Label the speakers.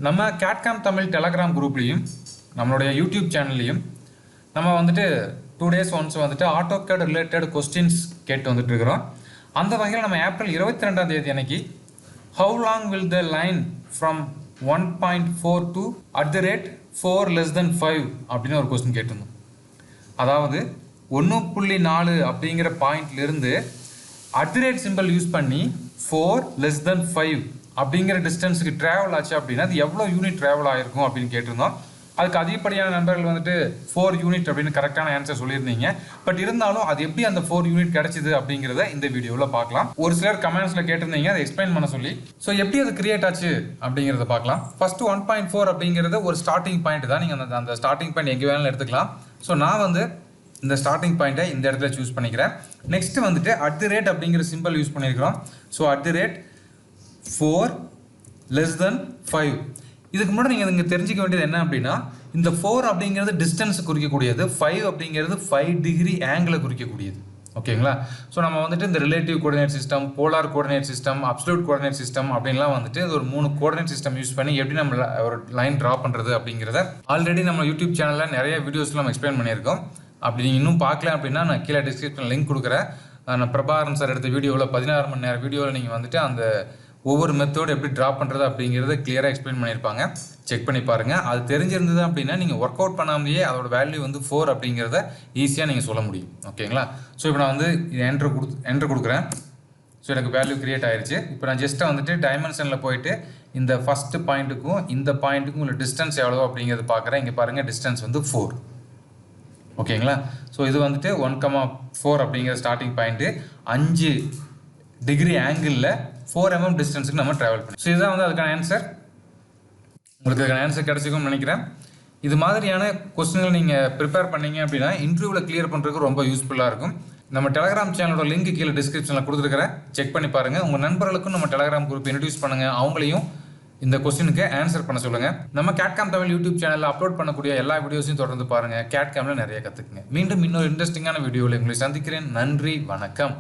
Speaker 1: நம்ம கேட்காம் தமிழ் டெலகிராம் குரூப்லையும் நம்மளுடைய யூடியூப் சேனல்லையும் நம்ம வந்துட்டு 2 days ஒன்ஸ் வந்துட்டு ஆட்டோகேட் ரிலேட்டட் கொஸ்டின்ஸ் கேட்டு வந்துட்டு இருக்கிறோம். அந்த வகையில் நம்ம ஏப்ரல் 22ஆம் தேதி அன்னைக்கு how long will the line from 1.4 to @4 less than 5 அப்படின்னு ஒரு கொஸ்டின் கேட்டிருந்தோம். அதாவது 1.4 அப்படிங்கிற பாயிண்ட்லேருந்து சிம்பிள் யூஸ் பண்ணி 4 less than 5 அப்படிங்கிற டிஸ்டன்ஸுக்கு ட்ராவல் ஆச்சு அப்படின்னா அது எவ்வளோ யூனிட் ட்ராவல் ஆகிருக்கும் அப்படின்னு கேட்டிருந்தோம். அதுக்கு அதிகப்படியான நண்பர்கள் வந்துட்டு 4 யூனிட் அப்படின்னு கரெக்டான ஆன்சர் சொல்லியிருந்தீங்க. பட் இருந்தாலும் அது எப்படி அந்த 4 யூனிட் கிடைச்சிது அப்படிங்கிறத இந்த வீடியோவில் பார்க்கலாம். ஒரு சிலர் கமெண்ட்ஸில் கேட்டிருந்தீங்க, அதை எக்ஸ்பிளைன் பண்ண சொல்லி. ஸோ எப்படி அது கிரியேட் ஆச்சு அப்படிங்கிறத பார்க்கலாம். ஃபர்ஸ்ட் 1.4 அப்படிங்கிறது ஒரு ஸ்டார்டிங் பாயிண்ட் தான். நீங்கள் அந்த ஸ்டார்டிங் பாயிண்ட் எங்கே வேணாலும் எடுத்துக்கலாம். ஸோ நான் வந்து இந்த ஸ்டார்டிங் பாயிண்ட்டை இந்த இடத்துல சூஸ் பண்ணிக்கிறேன். நெக்ஸ்ட் வந்துட்டு அப்படிங்கிற சிம்பிள் யூஸ் பண்ணியிருக்கிறோம். So 4 less than 5. இதுக்கு முன்னாடி நீங்கள் இங்கே தெரிஞ்சிக்க வேண்டியது என்ன அப்படின்னா, இந்த 4 அப்படிங்கிறது டிஸ்டன்ஸ் குறிக்கக்கூடியது, 5 அப்படிங்கிறது 5 டிகிரி ஆங்கிளை குறிக்கக்கூடியது. ஓகேங்களா? ஸோ நம்ம வந்துட்டு இந்த relative coordinate system, polar coordinate system, absolute coordinate system அப்படின்லாம் வந்துட்டு இது ஒரு 3 கோஆர்டினேட் சிஸ்டம் யூஸ் பண்ணி எப்படி நம்ம ஒரு லைன் ட்ரா பண்ணுறது அப்படிங்கிறத ஆல்ரெடி நம்ம யூடியூப் சேனலில் நிறைய வீடியோஸ்லாம் நம்ம எக்ஸ்பிளைன் பண்ணியிருக்கோம். அப்படி நீங்கள் இன்னும் பார்க்கல அப்படின்னா நான் கீழே டிஸ்கிரிப்ஷன் லிங்க் கொடுக்குறேன். நான் பிரபாகரன் சார் எடுத்த வீடியோவில் 16 மணி நேரம் வீடியோவில் நீங்கள் வந்துட்டு அந்த ஒவ்வொரு மெத்தோடு எப்படி ட்ரா பண்ணுறது அப்படிங்கிறத கிளியராக எக்ஸ்பிளைன் பண்ணியிருப்பாங்க. செக் பண்ணி பாருங்கள். அது தெரிஞ்சிருந்தது அப்படின்னா நீங்கள் ஒர்க் அவுட் பண்ணாமலேயே அதோட வேல்யூ வந்து 4 அப்படிங்கிறத ஈஸியாக நீங்கள் சொல்ல முடியும். ஓகேங்களா? ஸோ இப்போ நான் வந்து என்ட்ரு கொடுக்குறேன். ஸோ எனக்கு வேல்யூ கிரியேட் ஆயிடுச்சு. இப்போ நான் ஜஸ்ட்டாக வந்துட்டு டைமென்ஷனில் போயிட்டு இந்த ஃபஸ்ட்டு பாயிண்ட்டுக்கும் இந்த பாயிண்ட்டுக்கும் உள்ள டிஸ்டன்ஸ் எவ்வளோ அப்படிங்கிறது பார்க்குறேன். இங்கே பாருங்கள், டிஸ்டன்ஸ் வந்து 4. ஓகேங்களா? ஸோ இது வந்துட்டு 1,4 அப்படிங்கிற ஸ்டார்டிங் பாயிண்ட்டு 5 டிகிரி ஆங்கிளில் 4 mm டிஸ்டன்ஸுக்கு நம்ம ட்ராவல் பண்ணி. ஸோ இதுதான் வந்து அதுக்கான ஆன்சர். உங்களுக்கு அதுக்கான ஆன்சர் கிடைச்சிக்கும்னு நினைக்கிறேன். இது மாதிரியான கொஸ்டின்கள் நீங்கள் ப்ரிப்பேர் பண்ணீங்க அப்படின்னா இன்டர்வியூவில் கிளியர் பண்ணுறதுக்கு ரொம்ப யூஸ்ஃபுல்லாக இருக்கும். நம்ம டெலகிராம் சேனலோட லிங்க் கீழே டிஸ்கிரிப்ஷனில் கொடுத்துருக்கிறேன். செக் பண்ணி பாருங்கள். உங்கள் நண்பர்களுக்கும் நம்ம டெலகிராம் குரூப் இன்ட்ரடியூஸ் பண்ணுங்கள். அவங்களையும் இந்த கொஸ்டினுக்கு ஆன்சர் பண்ண சொல்லுங்கள். நம்ம கேட்காம் தமிழ் யூடியூப் சேனலில் அப்லோட் பண்ணக்கூடிய எல்லா வீடியோஸையும் தொடர்ந்து பாருங்கள். கேட்காமில் நிறைய கற்றுக்குங்க. மீண்டும் இன்னொரு இன்ட்ரெஸ்டிங்கான வீடியோவில் உங்களை சந்திக்கிறேன். நன்றி, வணக்கம்.